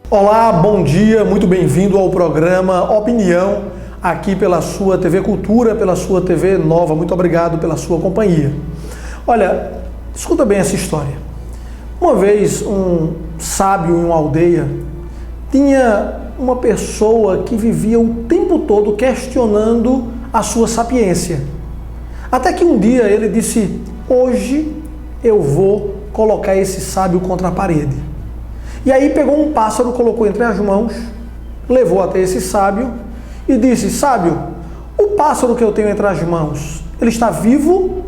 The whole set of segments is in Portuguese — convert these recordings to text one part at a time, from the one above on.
Olá, bom dia, muito bem-vindo ao programa Opinião, aqui pela sua TV Cultura, pela sua TV Nova. Muito obrigado pela sua companhia. Olha, escuta bem essa história. Uma vez, um sábio em uma aldeia tinha uma pessoa que vivia o tempo todo questionando a sua sapiência. Até que um dia ele disse: hoje eu vou colocar esse sábio contra a parede. E aí pegou um pássaro, colocou entre as mãos, levou até esse sábio e disse: sábio, o pássaro que eu tenho entre as mãos, ele está vivo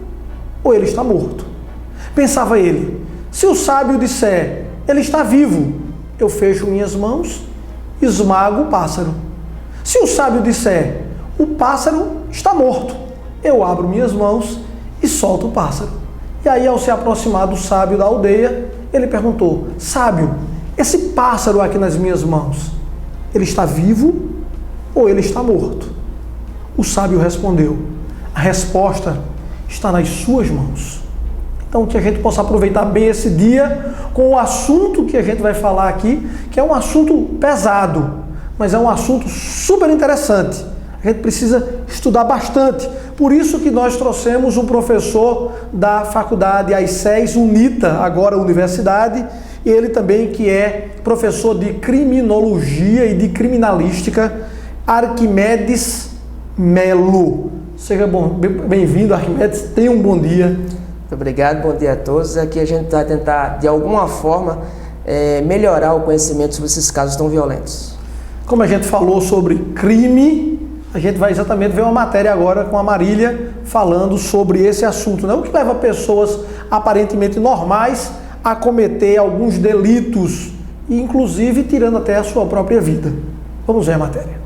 ou ele está morto? Pensava ele: se o sábio disser, ele está vivo, eu fecho minhas mãos, esmago o pássaro. Se o sábio disser, o pássaro está morto, eu abro minhas mãos e solto o pássaro. E aí, ao se aproximar do sábio da aldeia, ele perguntou: sábio, esse pássaro aqui nas minhas mãos, ele está vivo ou ele está morto? O sábio respondeu: a resposta está nas suas mãos. Então, que a gente possa aproveitar bem esse dia com o assunto que a gente vai falar aqui, que é um assunto pesado, mas é um assunto super interessante. A gente precisa estudar bastante. Por isso que nós trouxemos um professor da Faculdade AICES, UNITA, agora Universidade, e ele também que é professor de Criminologia e de Criminalística, Arquimedes Melo. Seja bem-vindo, Arquimedes. Tenha um bom dia. Muito obrigado, bom dia a todos. Aqui a gente vai tentar, de alguma forma, melhorar o conhecimento sobre esses casos tão violentos. Como a gente falou sobre crime, a gente vai exatamente ver uma matéria agora com a Marília falando sobre esse assunto, né? O que leva pessoas aparentemente normais a cometer alguns delitos, e inclusive tirando até a sua própria vida. Vamos ver a matéria.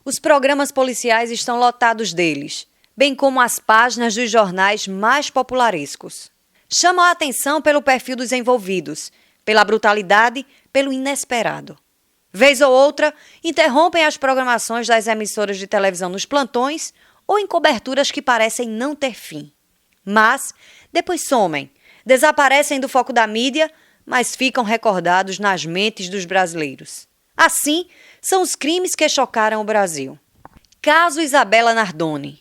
Os programas policiais estão lotados deles, bem como as páginas dos jornais mais popularescos. Chamam a atenção pelo perfil dos envolvidos, pela brutalidade, pelo inesperado. Vez ou outra, interrompem as programações das emissoras de televisão nos plantões ou em coberturas que parecem não ter fim. Mas depois somem, desaparecem do foco da mídia, mas ficam recordados nas mentes dos brasileiros. Assim, são os crimes que chocaram o Brasil. Caso Isabela Nardoni.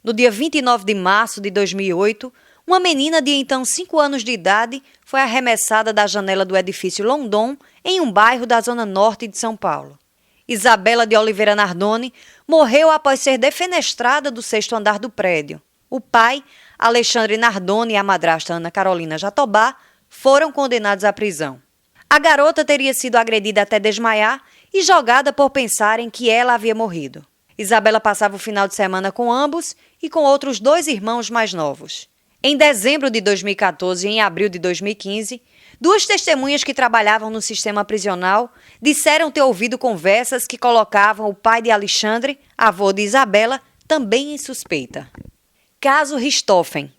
No dia 29 de março de 2008, uma menina de então 5 anos de idade foi arremessada da janela do edifício London em um bairro da zona norte de São Paulo. Isabela de Oliveira Nardoni morreu após ser defenestrada do 6º andar do prédio. O pai, Alexandre Nardoni, e a madrasta Ana Carolina Jatobá foram condenados à prisão. A garota teria sido agredida até desmaiar e jogada por pensarem que ela havia morrido. Isabela passava o final de semana com ambos e com outros 2 irmãos mais novos. Em dezembro de 2014 e em abril de 2015, 2 testemunhas que trabalhavam no sistema prisional disseram ter ouvido conversas que colocavam o pai de Alexandre, avô de Isabela, também em suspeita. Caso Richthofen.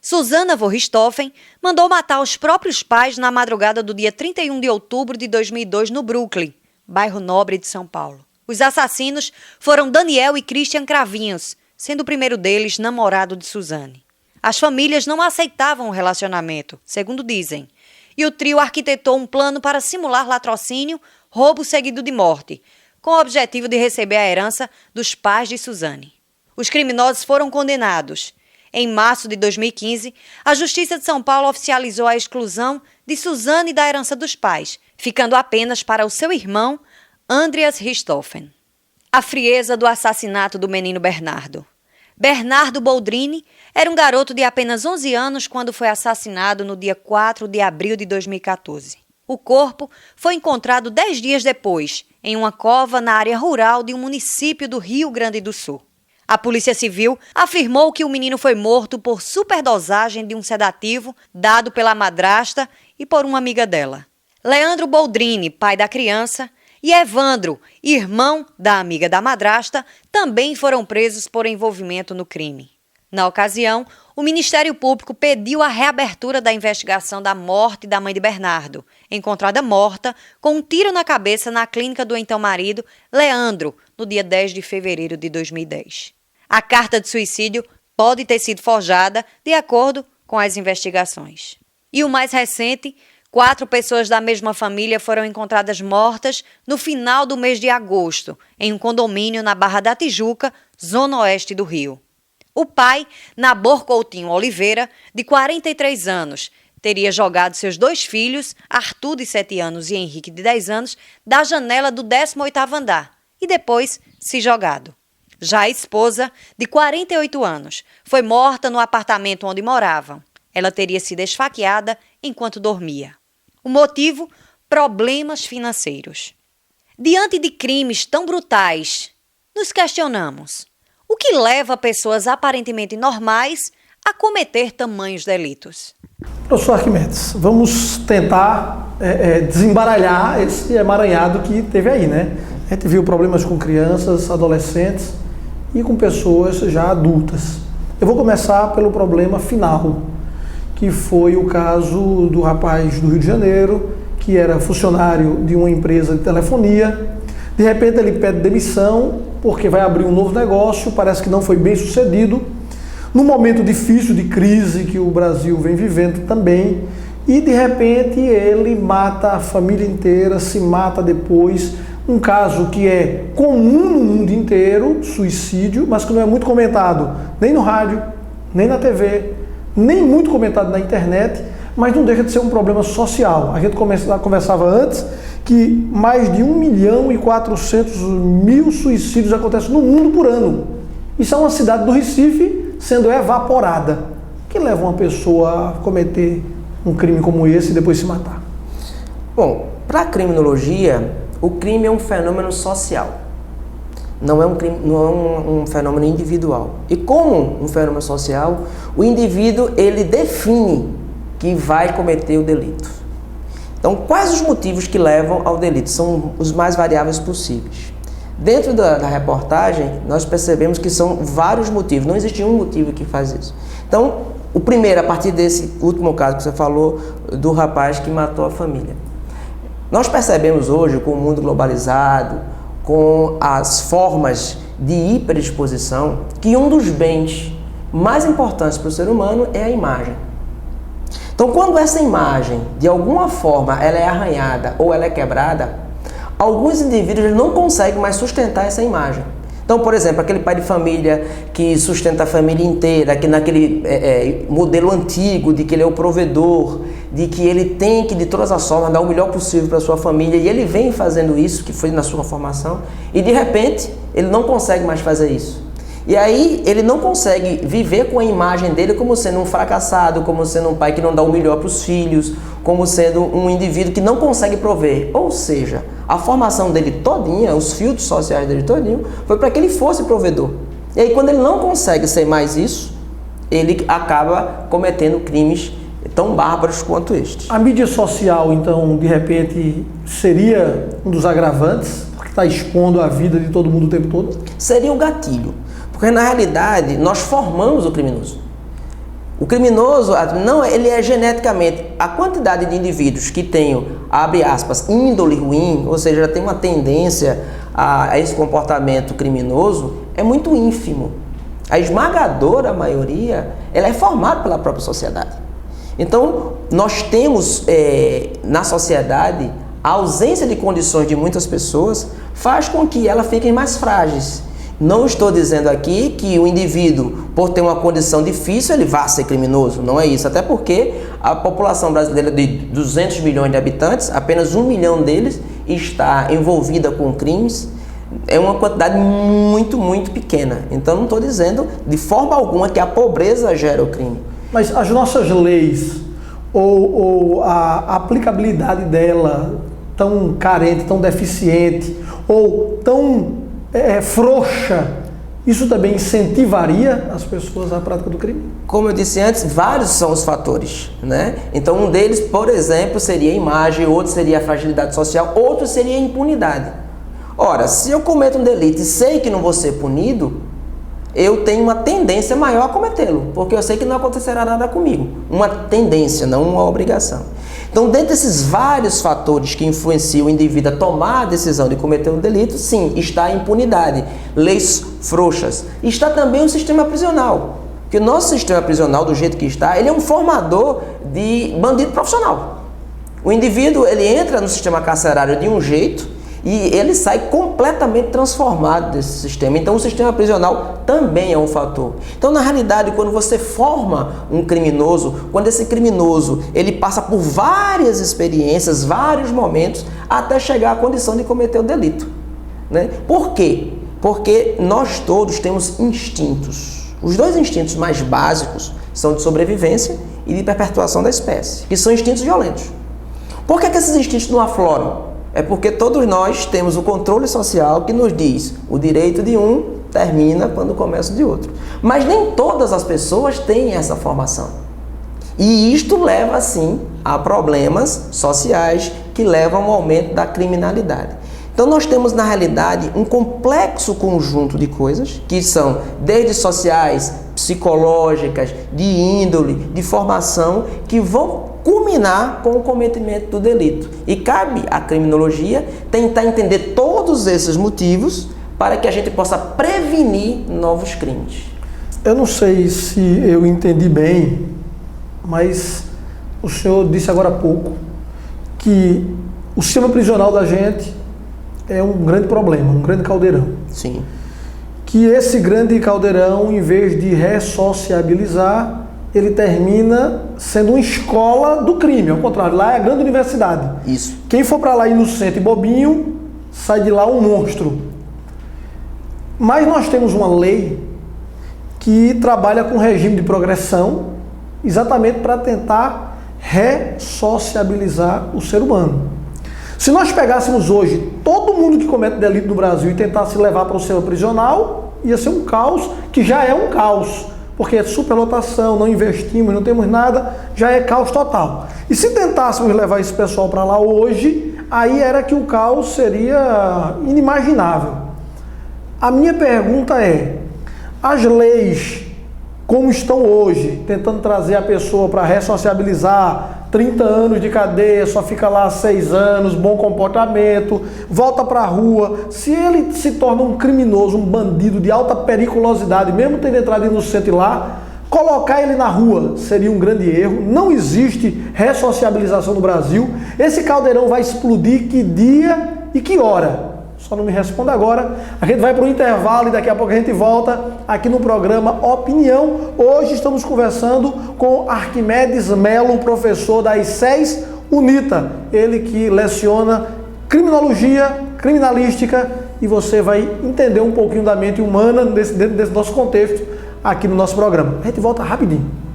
Susana von Richthofen mandou matar os próprios pais na madrugada do dia 31 de outubro de 2002 no Brooklyn, bairro nobre de São Paulo. Os assassinos foram Daniel e Christian Cravinhos, sendo o primeiro deles namorado de Suzane. As famílias não aceitavam o relacionamento, segundo dizem, e o trio arquitetou um plano para simular latrocínio, roubo seguido de morte, com o objetivo de receber a herança dos pais de Suzane. Os criminosos foram condenados. Em março de 2015, a Justiça de São Paulo oficializou a exclusão de Suzane da herança dos pais, ficando apenas para o seu irmão, Andreas Richthofen. A frieza do assassinato do menino Bernardo. Bernardo Boldrini era um garoto de apenas 11 anos quando foi assassinado no dia 4 de abril de 2014. O corpo foi encontrado 10 dias depois, em uma cova na área rural de um município do Rio Grande do Sul. A Polícia Civil afirmou que o menino foi morto por superdosagem de um sedativo dado pela madrasta e por uma amiga dela. Leandro Boldrini, pai da criança, e Evandro, irmão da amiga da madrasta, também foram presos por envolvimento no crime. Na ocasião, o Ministério Público pediu a reabertura da investigação da morte da mãe de Bernardo, encontrada morta com um tiro na cabeça na clínica do então marido, Leandro, no dia 10 de fevereiro de 2010. A carta de suicídio pode ter sido forjada de acordo com as investigações. E o mais recente, 4 pessoas da mesma família foram encontradas mortas no final do mês de agosto, em um condomínio na Barra da Tijuca, zona oeste do Rio. O pai, Nabor Coutinho Oliveira, de 43 anos, teria jogado seus 2 filhos, Arthur, de 7 anos, e Henrique, de 10 anos, da janela do 18º andar e depois se jogado. Já a esposa, de 48 anos, foi morta no apartamento onde moravam. Ela teria sido esfaqueada enquanto dormia. O motivo? Problemas financeiros. Diante de crimes tão brutais, nos questionamos: o que leva pessoas aparentemente normais a cometer tamanhos delitos? Professor Arquimedes, vamos tentar desembaralhar esse emaranhado que teve aí, né? A gente viu problemas com crianças, adolescentes e com pessoas já adultas. Eu vou começar pelo problema final, que foi o caso do rapaz do Rio de Janeiro, que era funcionário de uma empresa de telefonia. De repente ele pede demissão porque vai abrir um novo negócio, parece que não foi bem sucedido, num momento difícil de crise que o Brasil vem vivendo também, e de repente ele mata a família inteira, se mata depois. Um caso que é comum no mundo inteiro, suicídio, mas que não é muito comentado nem no rádio, nem na TV, nem muito comentado na internet, mas não deixa de ser um problema social. A gente conversava antes que mais de 1.400.000 suicídios acontecem no mundo por ano. Isso é uma cidade do Recife sendo evaporada. O que leva uma pessoa a cometer um crime como esse e depois se matar? Bom, para a criminologia, o crime é um fenômeno social. Não é um fenômeno individual. E como um fenômeno social, o indivíduo ele define que vai cometer o delito. Então, quais os motivos que levam ao delito? São os mais variáveis possíveis. Dentro da reportagem, nós percebemos que são vários motivos, não existe um motivo que faz isso. Então, o primeiro, a partir desse último caso que você falou, do rapaz que matou a família. Nós percebemos hoje, com o mundo globalizado, com as formas de hiperexposição, que um dos bens mais importantes para o ser humano é a imagem. Então, quando essa imagem, de alguma forma, ela é arranhada ou ela é quebrada, alguns indivíduos não conseguem mais sustentar essa imagem. Então, por exemplo, aquele pai de família que sustenta a família inteira, que naquele modelo antigo de que ele é o provedor, de que ele tem que, de todas as formas, dar o melhor possível para a sua família, e ele vem fazendo isso, que foi na sua formação, e de repente ele não consegue mais fazer isso. E aí ele não consegue viver com a imagem dele como sendo um fracassado, como sendo um pai que não dá o melhor para os filhos, como sendo um indivíduo que não consegue prover. Ou seja, a formação dele todinha, os filtros sociais dele todinho, foi para que ele fosse provedor. E aí quando ele não consegue ser mais isso, ele acaba cometendo crimes tão bárbaros quanto estes. A mídia social, então, de repente, seria um dos agravantes, porque está expondo a vida de todo mundo o tempo todo? Seria o gatilho. Porque, na realidade, nós formamos o criminoso. O criminoso, não, ele é geneticamente, a quantidade de indivíduos que tem, abre aspas, índole ruim, ou seja, já tem uma tendência a esse comportamento criminoso, é muito ínfimo. A esmagadora maioria, ela é formada pela própria sociedade. Então, nós temos na sociedade, a ausência de condições de muitas pessoas faz com que elas fiquem mais frágeis. Não estou dizendo aqui que o indivíduo, por ter uma condição difícil, ele vá ser criminoso. Não é isso. Até porque a população brasileira de 200 milhões de habitantes, apenas 1 milhão deles está envolvida com crimes. É uma quantidade muito, muito pequena. Então, não estou dizendo de forma alguma que a pobreza gera o crime. Mas as nossas leis, ou a aplicabilidade dela, tão carente, tão deficiente, ou tão frouxa, isso também incentivaria as pessoas à prática do crime? Como eu disse antes, vários são os fatores, né? Então, um deles, por exemplo, seria a imagem, outro seria a fragilidade social, outro seria a impunidade. Ora, se eu cometo um delito e sei que não vou ser punido, eu tenho uma tendência maior a cometê-lo, porque eu sei que não acontecerá nada comigo. Uma tendência, não uma obrigação. Então, dentre esses vários fatores que influenciam o indivíduo a tomar a decisão de cometer um delito, sim, está a impunidade, leis frouxas. Está também o sistema prisional, porque o nosso sistema prisional, do jeito que está, ele é um formador de bandido profissional. O indivíduo, ele entra no sistema carcerário de um jeito e ele sai completamente transformado desse sistema. Então, o sistema prisional também é um fator. Então, na realidade, quando você forma um criminoso, quando esse criminoso ele passa por várias experiências, vários momentos, até chegar à condição de cometer o delito, né? Por quê? Porque nós todos temos instintos. Os dois instintos mais básicos são de sobrevivência e de perpetuação da espécie, que são instintos violentos. Por que esses instintos não afloram? É porque todos nós temos o controle social que nos diz o direito de um termina quando começa o de outro. Mas nem todas as pessoas têm essa formação. E isto leva, sim, a problemas sociais que levam ao aumento da criminalidade. Então nós temos, na realidade, um complexo conjunto de coisas que são desde sociais, psicológicas, de índole, de formação, que vão culminar com o cometimento do delito. E cabe à criminologia tentar entender todos esses motivos para que a gente possa prevenir novos crimes. Eu não sei se eu entendi bem, mas o senhor disse agora há pouco que o sistema prisional da gente é um grande problema, um grande caldeirão. Sim. Que esse grande caldeirão, em vez de ressociabilizar, ele termina sendo uma escola do crime. Ao contrário, lá é a grande universidade. Isso. Quem for para lá inocente e bobinho, sai de lá um monstro. Mas nós temos uma lei que trabalha com regime de progressão exatamente para tentar ressociabilizar o ser humano. Se nós pegássemos hoje todo mundo que comete delito no Brasil e tentasse levar para o sistema prisional, ia ser um caos, que já é um caos, porque é superlotação, não investimos, não temos nada, já é caos total. E se tentássemos levar esse pessoal para lá hoje, aí era que o caos seria inimaginável. A minha pergunta é, as leis como estão hoje, tentando trazer a pessoa para ressociabilizar, 30 anos de cadeia, só fica lá 6 anos, bom comportamento, volta para a rua. Se ele se torna um criminoso, um bandido de alta periculosidade, mesmo tendo entrado inocente lá, colocar ele na rua seria um grande erro. Não existe ressociabilização no Brasil. Esse caldeirão vai explodir que dia e que hora? Só não me responda agora. A gente vai para um intervalo e daqui a pouco a gente volta aqui no programa Opinião. Hoje estamos conversando com Arquimedes Melo, professor da ICES UNITA. Ele que leciona criminologia, criminalística, e você vai entender um pouquinho da mente humana dentro desse nosso contexto aqui no nosso programa. A gente volta rapidinho.